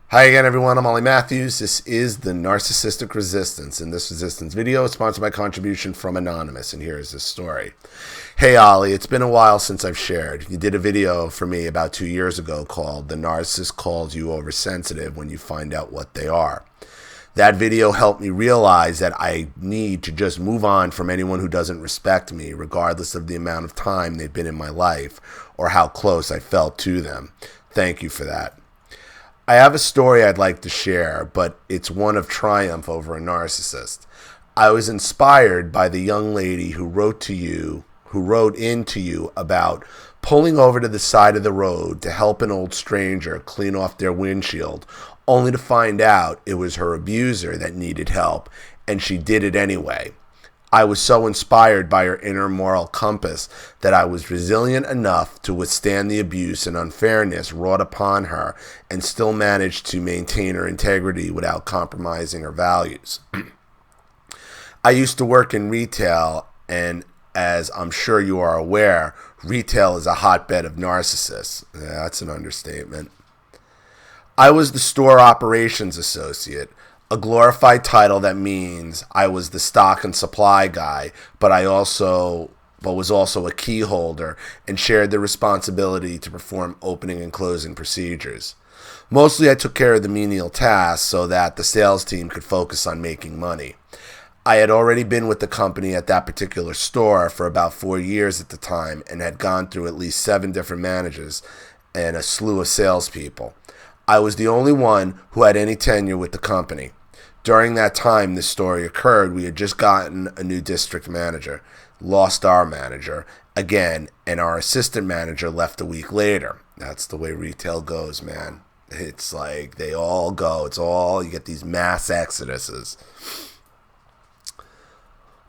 Hi again, everyone. I'm Ollie Matthews. This is the Narcissistic Resistance. In this resistance video, it's sponsored by contribution from Anonymous, and here's this story. Hey, Ollie, it's been a while since I've shared. You did a video for me about 2 years ago called The Narcissist Calls You Oversensitive When You Find Out What They Are. That video helped me realize that I need to just move on from anyone who doesn't respect me, regardless of the amount of time they've been in my life or how close I felt to them. Thank you for that. I have a story I'd like to share, but it's one of triumph over a narcissist. I was inspired by the young lady who wrote into you about pulling over to the side of the road to help an old stranger clean off their windshield, only to find out it was her abuser that needed help, and she did it anyway. I was so inspired by her inner moral compass that I was resilient enough to withstand the abuse and unfairness wrought upon her and still managed to maintain her integrity without compromising her values. I used to work in retail, and as I'm sure you are aware, retail is a hotbed of narcissists. Yeah, that's an understatement. I was the store operations associate, a glorified title that means I was the stock and supply guy, but was also a key holder and shared the responsibility to perform opening and closing procedures. Mostly I took care of the menial tasks so that the sales team could focus on making money. I had already been with the company at that particular store for about 4 years at the time and had gone through at least 7 different managers and a slew of salespeople. I was the only one who had any tenure with the company. During that time this story occurred, we had just gotten a new district manager, lost our manager again, and our assistant manager left a week later. That's the way retail goes, man. It's like they all go. You get these mass exoduses.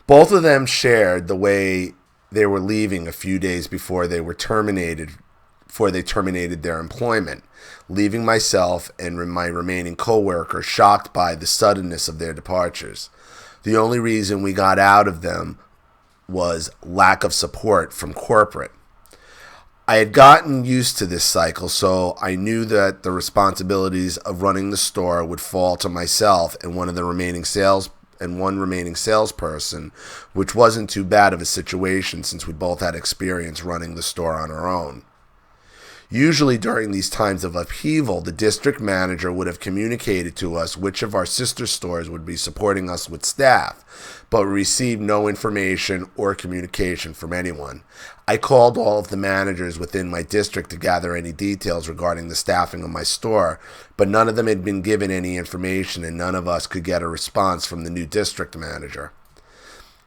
Both of them shared the way they were leaving a few days before they terminated their employment, leaving myself and my remaining co-worker shocked by the suddenness of their departures. The only reason we got out of them was lack of support from corporate. I had gotten used to this cycle, so I knew that the responsibilities of running the store would fall to myself and one remaining salesperson, which wasn't too bad of a situation since we both had experience running the store on our own. Usually during these times of upheaval, the district manager would have communicated to us which of our sister stores would be supporting us with staff, but we received no information or communication from anyone. I called all of the managers within my district to gather any details regarding the staffing of my store, but none of them had been given any information and none of us could get a response from the new district manager.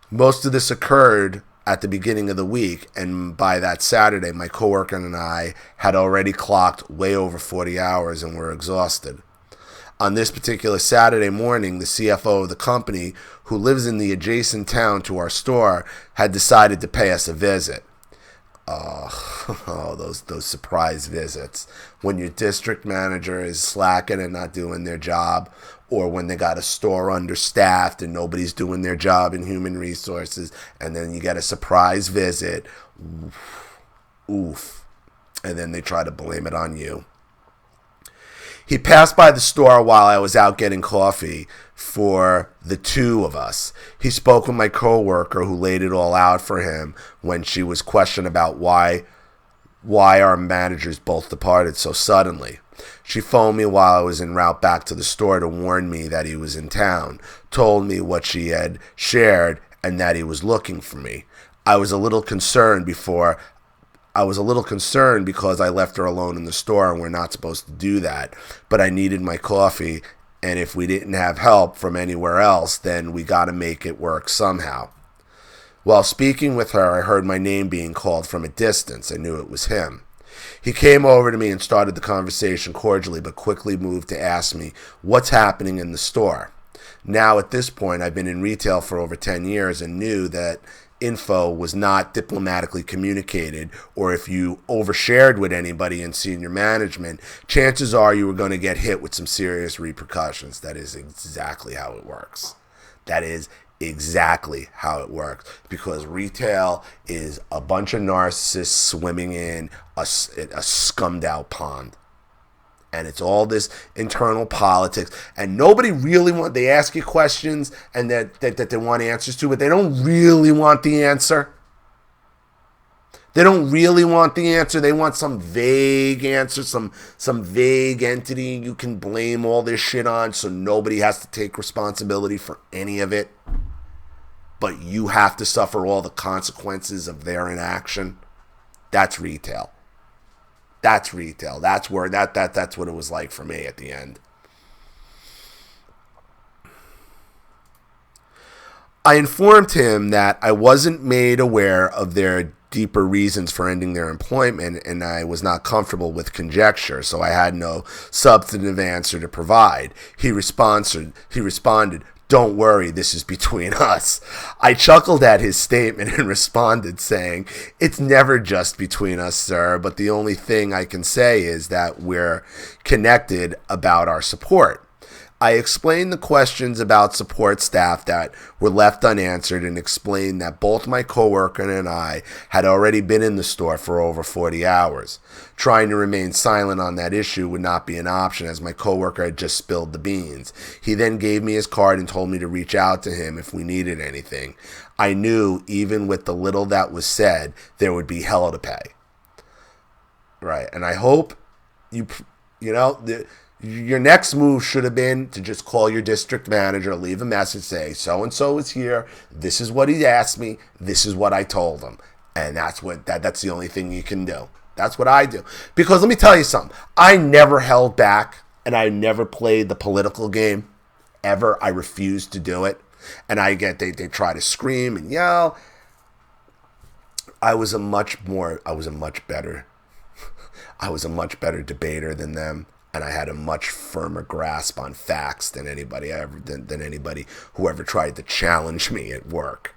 Most of this occurred at the beginning of the week, and by that Saturday, my coworker and I had already clocked way over 40 hours and were exhausted. On this particular Saturday morning, the CFO of the company, who lives in the adjacent town to our store, had decided to pay us a visit. Those surprise visits. When your district manager is slacking and not doing their job, or when they got a store understaffed and nobody's doing their job in human resources, and then you get a surprise visit, oof, and then they try to blame it on you. He passed by the store while I was out getting coffee for the two of us. He spoke with my coworker, who laid it all out for him when she was questioned about why our managers both departed so suddenly. She phoned me while I was en route back to the store to warn me that he was in town, told me what she had shared, and that he was looking for me. I was a little concerned because I left her alone in the store and we're not supposed to do that, but I needed my coffee, and if we didn't have help from anywhere else, then we got to make it work somehow. While speaking with her, I heard my name being called from a distance. I knew it was him. He came over to me and started the conversation cordially, but quickly moved to ask me what's happening in the store. Now, at this point, I've been in retail for over 10 years and knew that info was not diplomatically communicated, or if you overshared with anybody in senior management, chances are you were going to get hit with some serious repercussions. That is exactly how it works. Because retail is a bunch of narcissists swimming in a scummed out pond. And it's all this internal politics. And nobody really they ask you questions and that they want answers to, but they don't really want the answer. They don't really want the answer. They want some vague answer, some vague entity you can blame all this shit on so nobody has to take responsibility for any of it. But you have to suffer all the consequences of their inaction. That's retail. That's retail. That's where that's what it was like for me at the end. I informed him that I wasn't made aware of their deeper reasons for ending their employment, and I was not comfortable with conjecture, so I had no substantive answer to provide. He responded, "Don't worry, this is between us." I chuckled at his statement and responded saying, "It's never just between us, sir, but the only thing I can say is that we're connected about our support." I explained the questions about support staff that were left unanswered and explained that both my coworker and I had already been in the store for over 40 hours. Trying to remain silent on that issue would not be an option as my coworker had just spilled the beans. He then gave me his card and told me to reach out to him if we needed anything. I knew even with the little that was said, there would be hell to pay. Right, and I hope your next move should have been to just call your district manager, leave a message, say, so-and-so is here, this is what he asked me, this is what I told him. And that's the only thing you can do. That's what I do. Because let me tell you something. I never held back, and I never played the political game, ever. I refused to do it. And they try to scream and yell. I was a much better debater than them. And I had a much firmer grasp on facts than anybody who ever tried to challenge me at work.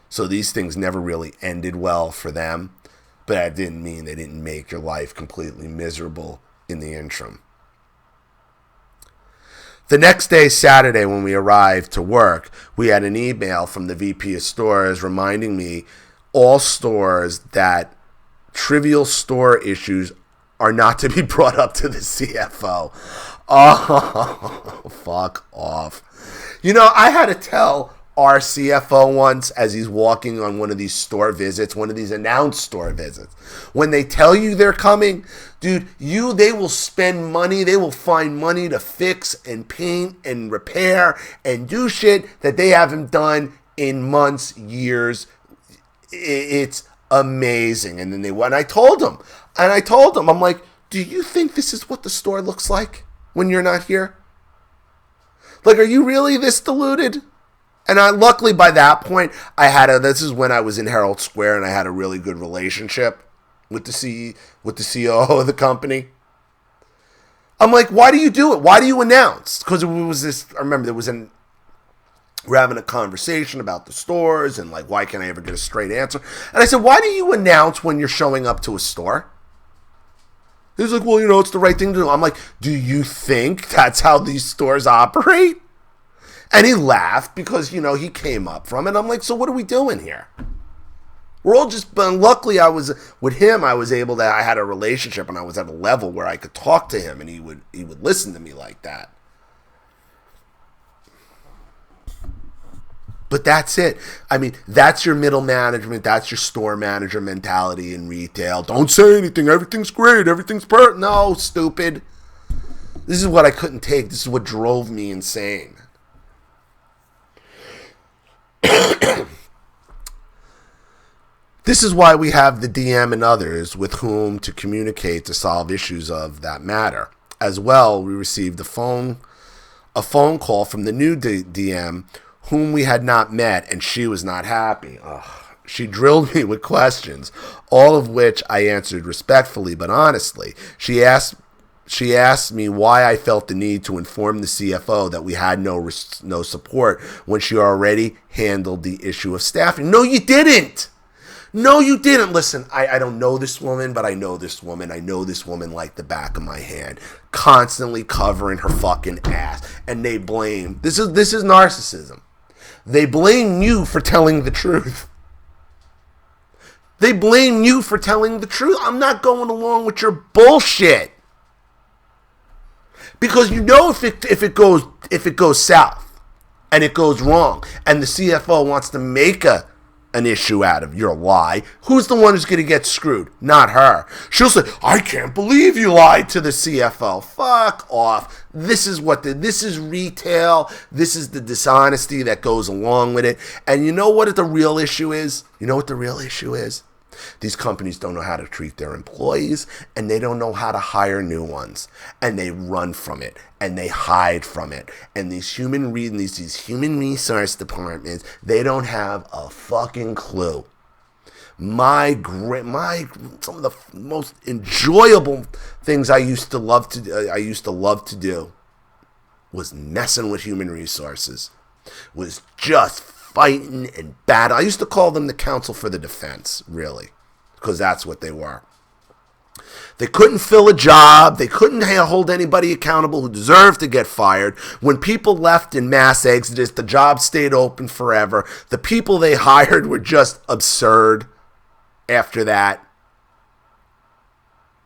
So these things never really ended well for them, but that didn't mean they didn't make your life completely miserable in the interim. The next day, Saturday, when we arrived to work, we had an email from the VP of stores reminding me all stores that trivial store issues are not to be brought up to the CFO. Oh, fuck off. I had to tell our CFO once as he's walking on one of these store visits, one of these announced store visits. When they tell you they're coming, dude, they will spend money, they will find money to fix and paint and repair and do shit that they haven't done in months, years. It's amazing. And then I told them, I'm like, do you think this is what the store looks like when you're not here? Like, are you really this deluded? And luckily by that point, this is when I was in Herald Square and I had a really good relationship with the CEO of the company. I'm like, why do you do it? Why do you announce? Because it was this, I remember we're having a conversation about the stores and like, why can't I ever get a straight answer? And I said, why do you announce when you're showing up to a store? He's like, well, it's the right thing to do. I'm like, do you think that's how these stores operate? And he laughed because, he came up from it. I'm like, so what are we doing here? We're all just, but luckily I was able to, I had a relationship and I was at a level where I could talk to him and he would listen to me like that. But that's it. I mean, that's your middle management. That's your store manager mentality in retail. Don't say anything. Everything's great. Everything's perfect. No, stupid. This is what I couldn't take. This is what drove me insane. This is why we have the DM and others with whom to communicate to solve issues of that matter. As well, we received a phone call from the new DM whom we had not met, and she was not happy. Ugh. She drilled me with questions, all of which I answered respectfully but honestly. She asked me why I felt the need to inform the CFO that we had no support when she already handled the issue of staffing. No, you didn't. No, you didn't. Listen, I don't know this woman, but I know this woman. I know this woman like the back of my hand, constantly covering her fucking ass. And they blame, this is narcissism. They blame you for telling the truth. They blame you for telling the truth. I'm not going along with your bullshit. Because you know if it goes south and it goes wrong and the CFO wants to make an issue out of your lie, who's the one who's going to get screwed? Not her. She'll say, I can't believe you lied to the CFO. Fuck off. This is retail. This is the dishonesty that goes along with it. And you know what the real issue is? You know what the real issue is? These companies don't know how to treat their employees, and they don't know how to hire new ones, and they run from it, and they hide from it. And these human resource departments, they don't have a fucking clue. Some of the most enjoyable things I used to love to do was messing with human resources, was just fighting and battle. I used to call them the counsel for the defense, really, because that's what they were. They couldn't fill a job. They couldn't hold anybody accountable who deserved to get fired. When people left in mass exodus, the job stayed open forever. The people they hired were just absurd after that.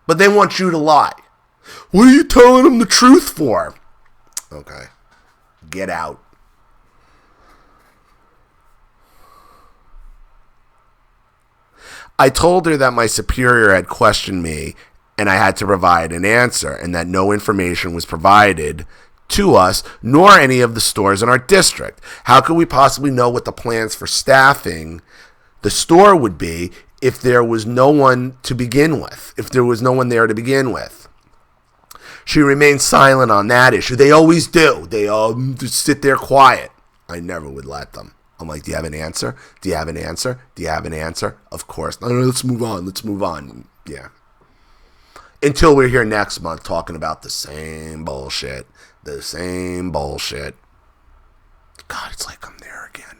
But they want you to lie. What are you telling them the truth for? Okay. Get out. I told her that my superior had questioned me and I had to provide an answer, and that no information was provided to us nor any of the stores in our district. How could we possibly know what the plans for staffing the store would be if there was no one to begin with, if there was no one there to begin with? She remained silent on that issue. They always do. They just sit there quiet. I never would let them. I'm like, do you have an answer? Do you have an answer? Do you have an answer? Of course. No, let's move on. Let's move on. Yeah. Until we're here next month talking about the same bullshit. The same bullshit. God, it's like I'm there again.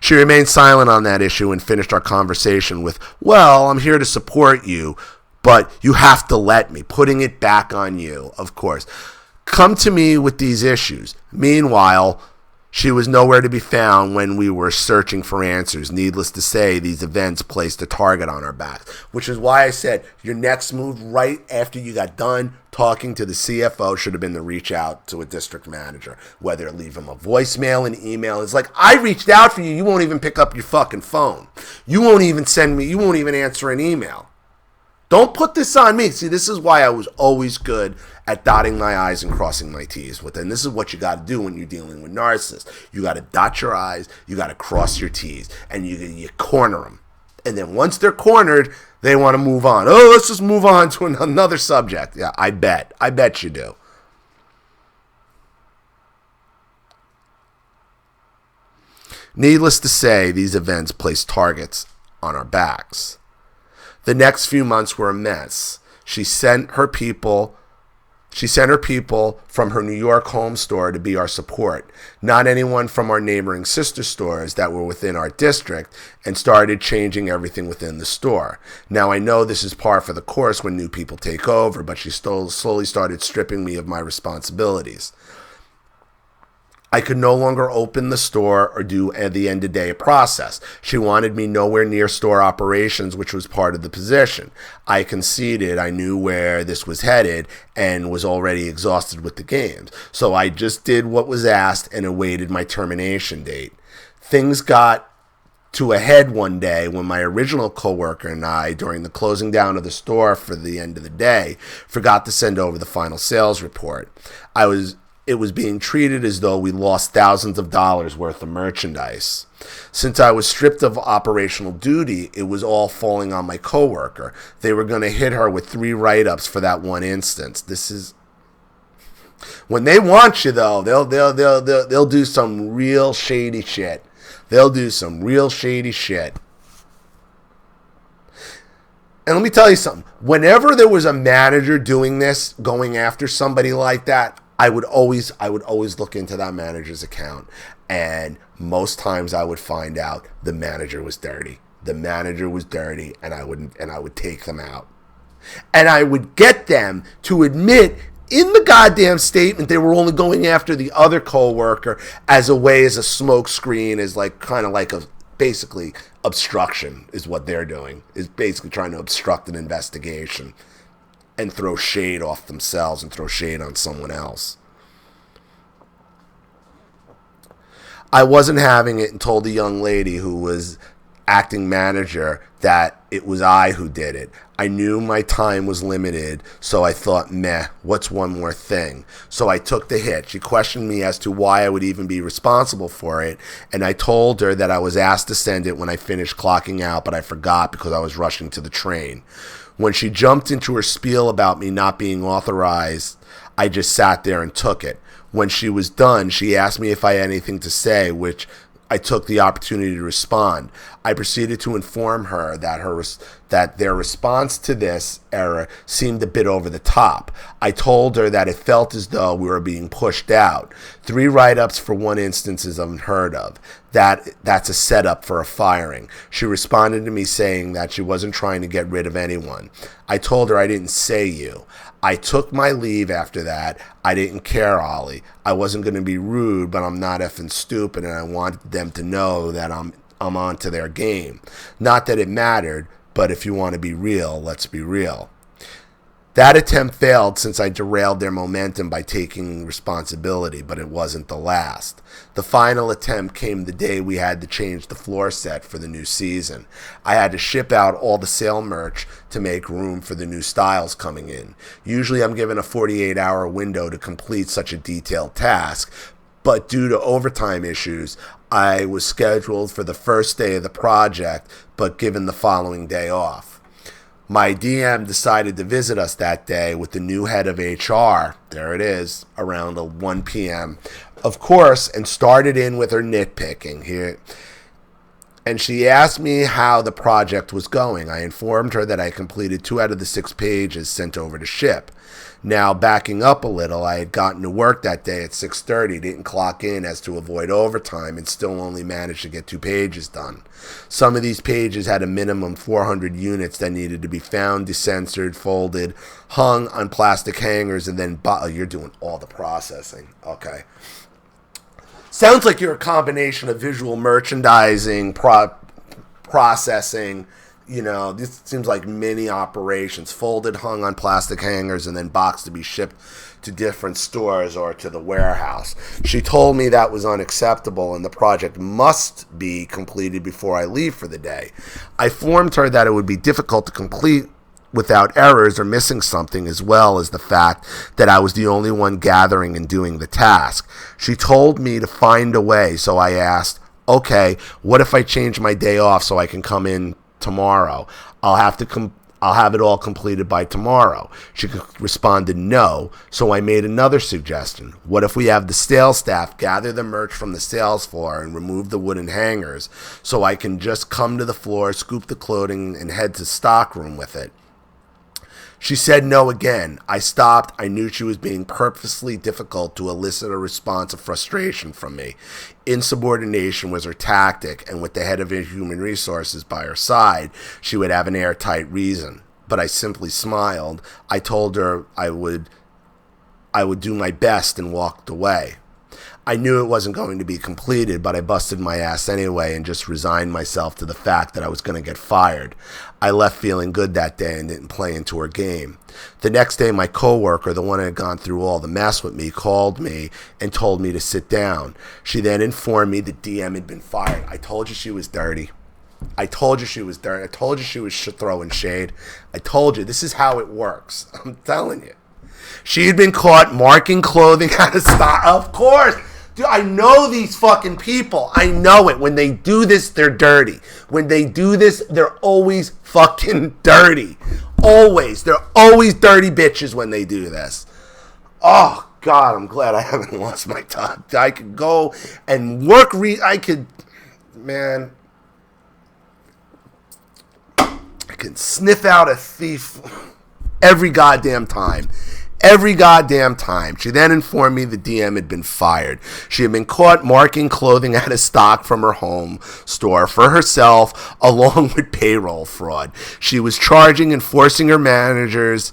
She remained silent on that issue and finished our conversation with, well, I'm here to support you, but you have to let me. Putting it back on you, of course. Come to me with these issues. Meanwhile, she was nowhere to be found when we were searching for answers. Needless to say, these events placed a target on our backs, which is why I said your next move right after you got done talking to the CFO should have been to reach out to a district manager, whether leave him a voicemail, an email. It's like, I reached out for you. You won't even pick up your fucking phone. You won't even answer an email. Don't put this on me. See, this is why I was always good at dotting my I's and crossing my T's with it. And this is what you got to do when you're dealing with narcissists. You got to dot your I's, you got to cross your T's, and you corner them. And then once they're cornered, they want to move on. Oh, let's just move on to another subject. Yeah, I bet you do. Needless to say, these events placed targets on our backs. The next few months were a mess. She sent her people from her New York home store to be our support, not anyone from our neighboring sister stores that were within our district, and started changing everything within the store. Now, I know this is par for the course when new people take over, but she slowly started stripping me of my responsibilities. I could no longer open the store or do the end-of-day process. She wanted me nowhere near store operations, which was part of the position. I conceded I knew where this was headed and was already exhausted with the games. So I just did what was asked and awaited my termination date. Things got to a head one day when my original coworker and I, during the closing down of the store for the end of the day, forgot to send over the final sales report. It was being treated as though we lost thousands of dollars worth of merchandise. Since I was stripped of operational duty, it was all falling on my coworker. They were going to hit her with 3 write-ups for that one instance. This is when they want you, though. They'll do some real shady shit. They'll do some real shady shit. And let me tell you something. Whenever there was a manager doing this, going after somebody like that, I would always look into that manager's account, and most times I would find out the manager was dirty. The manager was dirty, and I would take them out. And I would get them to admit in the goddamn statement they were only going after the other coworker as a smoke screen, as basically obstruction is what they're doing, is basically trying to obstruct an investigation. and throw shade off themselves and throw shade on someone else. I wasn't having it and told the young lady who was acting manager that it was I who did it. I knew my time was limited, so I thought, meh, what's one more thing? So I took the hit. She questioned me as to why I would even be responsible for it, and I told her that I was asked to send it when I finished clocking out, but I forgot because I was rushing to the train. When she jumped into her spiel about me not being authorized, I just sat there and took it. When she was done, she asked me if I had anything to say, which I took the opportunity to respond. I proceeded to inform her that their response to this error seemed a bit over the top. I told her that it felt as though we were being pushed out. 3 write-ups for one instance is unheard of. That's a setup for a firing. She responded to me saying that she wasn't trying to get rid of anyone. I told her I didn't say you. I took my leave after that. I didn't care, Ollie. I wasn't going to be rude, but I'm not effing stupid, and I wanted them to know that I'm on to their game. Not that it mattered, but if you want to be real, let's be real. That attempt failed since I derailed their momentum by taking responsibility, but it wasn't the last. The final attempt came the day we had to change the floor set for the new season. I had to ship out all the sale merch to make room for the new styles coming in. Usually I'm given a 48-hour window to complete such a detailed task, but due to overtime issues, I was scheduled for the first day of the project, but given the following day off. My DM decided to visit us that day with the new head of HR, there it is, around 1 p.m., of course, and started in with her nitpicking here. And she asked me how the project was going. I informed her that I completed 2 out of the 6 pages sent over to ship. Now, backing up a little, I had gotten to work that day at 6:30, didn't clock in as to avoid overtime, and still only managed to get 2 pages done. Some of these pages had a minimum 400 units that needed to be found, decensored, folded, hung on plastic hangers, and then you're doing all the processing. Okay. Sounds like you're a combination of visual merchandising, processing. You know, this seems like mini operations, folded, hung on plastic hangers, and then boxed to be shipped to different stores or to the warehouse. She told me that was unacceptable and the project must be completed before I leave for the day. I informed her that it would be difficult to complete without errors or missing something, as well as the fact that I was the only one gathering and doing the task. She told me to find a way, so I asked, okay, what if I change my day off so I can come in tomorrow? I'll have it all completed by tomorrow. She responded no, so I made another suggestion. What if we have the sales staff gather the merch from the sales floor and remove the wooden hangers so I can just come to the floor, scoop the clothing, and head to stockroom with it? She said no again. I stopped. I knew she was being purposely difficult to elicit a response of frustration from me. Insubordination was her tactic, and with the head of human resources by her side, she would have an airtight reason. But I simply smiled. I told her I would do my best and walked away. I knew it wasn't going to be completed, but I busted my ass anyway and just resigned myself to the fact that I was going to get fired. I left feeling good that day and didn't play into her game. The next day, my coworker, the one who had gone through all the mess with me, called me and told me to sit down. She then informed me the DM had been fired. I told you she was dirty. I told you she was dirty. I told you she was throwing shade. I told you. This is how it works. I'm telling you. She had been caught marking clothing out of stock. Of course. Dude, I know these fucking people. I know it. When they do this, they're dirty. When they do this, they're always fucking dirty. Always. They're always dirty bitches when they do this. Oh, God, I'm glad I haven't lost my tongue. I could go and work. I could sniff out a thief every goddamn time. Every goddamn time. She then informed me the DM had been fired. She had been caught marking clothing out of stock from her home store for herself, along with payroll fraud. She was charging and forcing her managers.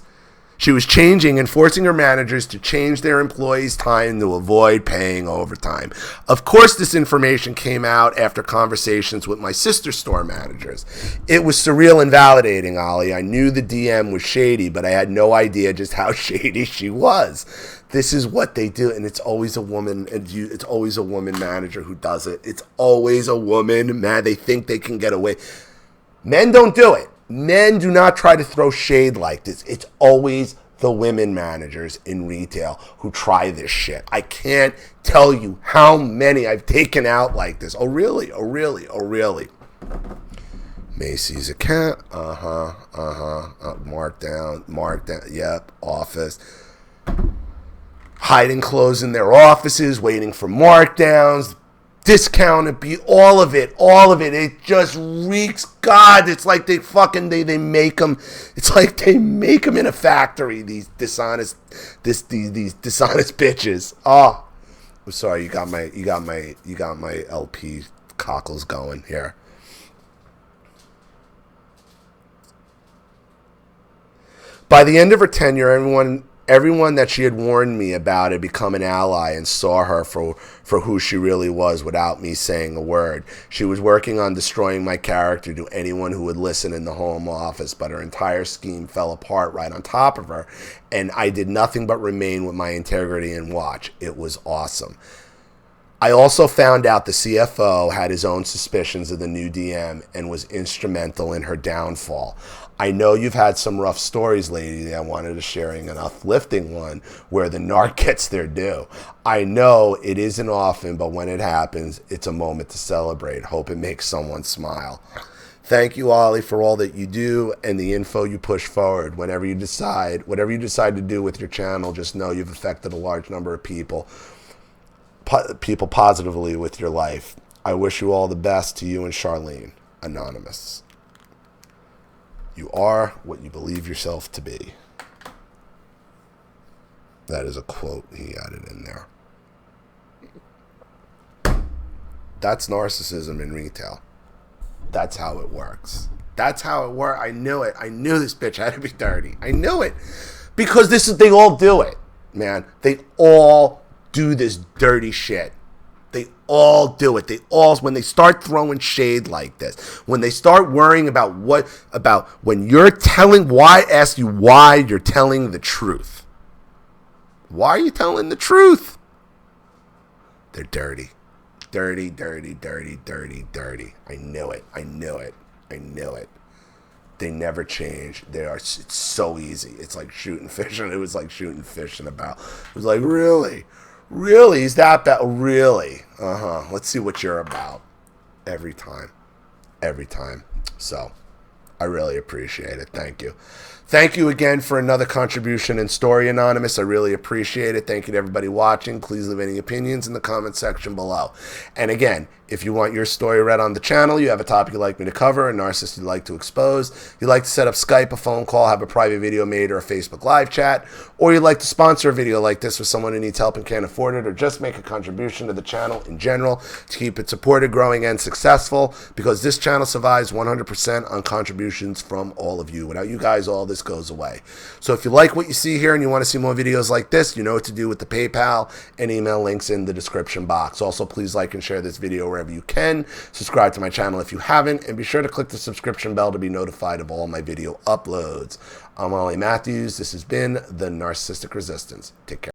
She was changing and forcing her managers to change their employees' time to avoid paying overtime. Of course, this information came out after conversations with my sister store managers. It was surreal and validating, Ollie. I knew the DM was shady, but I had no idea just how shady she was. This is what they do, and it's always a woman. It's always a woman manager who does it. It's always a woman. Man, they think they can get away. Men don't do it. Men do not try to throw shade like this. It's always the women managers in retail who try this shit. I can't tell you how many I've taken out like this. Oh, really? Oh, really? Oh, really? Macy's account. Markdown. Yep. Office. Hiding clothes in their offices, waiting for markdowns. Discounted, all of it. It just reeks. God, it's like they make them. It's like they make them in a factory. These dishonest bitches. Oh, I'm sorry. You got my LP cockles going here. By the end of her tenure, everyone that she had warned me about had become an ally and saw her for who she really was without me saying a word. She was working on destroying my character to anyone who would listen in the home office, but her entire scheme fell apart right on top of her, and I did nothing but remain with my integrity and watch. It was awesome. I also found out the CFO had his own suspicions of the new DM and was instrumental in her downfall. I know you've had some rough stories lately. I wanted to sharing an uplifting one where the narc gets their due. I know it isn't often, but when it happens, it's a moment to celebrate. Hope it makes someone smile. Thank you, Ollie, for all that you do and the info you push forward. Whatever you decide to do with your channel, just know you've affected a large number of people positively with your life. I wish you all the best to you and Charlene. Anonymous. You are what you believe yourself to be. That is a quote he added in there. That's narcissism in retail. That's how it works. I knew it. I knew this bitch had to be dirty. I knew it. Because they all do it, man. They all do this dirty shit. They all do it. When they start throwing shade like this, when they start worrying about when you're telling, ask you why you're telling the truth. Why are you telling the truth? They're dirty. Dirty. I knew it. They never change. It's so easy. It's like shooting fish, and it was like shooting fish in a barrel. It was like, really? Really? Is that bad? Really? Let's see what you're about. Every time. So, I really appreciate it. Thank you. Thank you again for another contribution and story, Anonymous. I really appreciate it. Thank you to everybody watching. Please leave any opinions in the comment section below. And again, if you want your story read on the channel, you have a topic you'd like me to cover, a narcissist you'd like to expose, you'd like to set up Skype, a phone call, have a private video made, or a Facebook live chat, or you'd like to sponsor a video like this with someone who needs help and can't afford it, or just make a contribution to the channel in general to keep it supported, growing, and successful, because this channel survives 100% on contributions from all of you. Without you guys, all this goes away. So if you like what you see here and you want to see more videos like this, you know what to do with the PayPal and email links in the description box. Also, please like and share this video wherever you can. Subscribe to my channel if you haven't, and be sure to click the subscription bell to be notified of all my video uploads. I'm Ollie Matthews. This has been the Narcissistic Resistance. Take care.